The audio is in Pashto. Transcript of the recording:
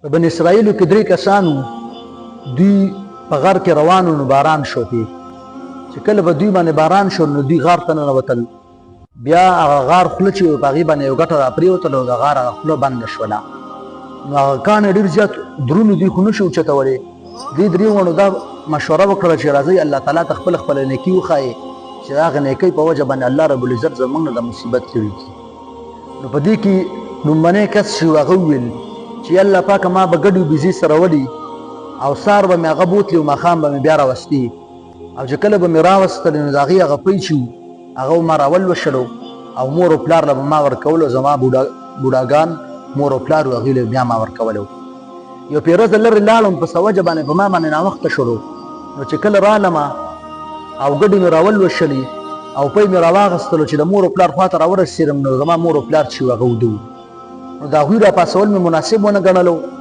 په بني اسرائیلو کې 3 کسانو دوی په غار کې روانو نو باران شو پې چې کله به دوی باندې باران شو نو دوی غار ته ننوتل بیا هغه غار خوله چې په هغې باندې یو ګټه راپرېوتله او د غار هغه خوله بنده شوله نو هغه کاڼې ډېر زیات درونو دوی خو نه شي اوچتولی دې درې غڼو دا مشوره وکړله چې راځئ الله تعالی ته خپله نیکي وښایې چې د هغه نیکۍ په وجه باندې الله رب العزت زموږ نه د مصیبت لرې کړي نو په دې کې لومبنی کس چې هغه وویل چې الله پاکه ما به ګډې بېزې سره ولي او سار به مې هغه بوتلي او ماښام به مې بیا راوستې او چې کله به مې راوستلې نو د هغې هغه پۍ چې و هغه ما راولوشلو او مور او پلار له به ما ورکولو زما بوډاګان مور او پلار و هغې له بیا ما ورکولو یو پیرزه لرې لاړم په څه وجه باندې په ما باندې ناوخته شولو نو چې کله رالمه او ګډې مې راولوشلې او پۍ مې راواغېستلو چې د مور او پلار خوا ته راورسېدم نو زما مور او پلار چې و هغه وده و نو د هغوی راپاڅول مې مناسب ونه ګڼلو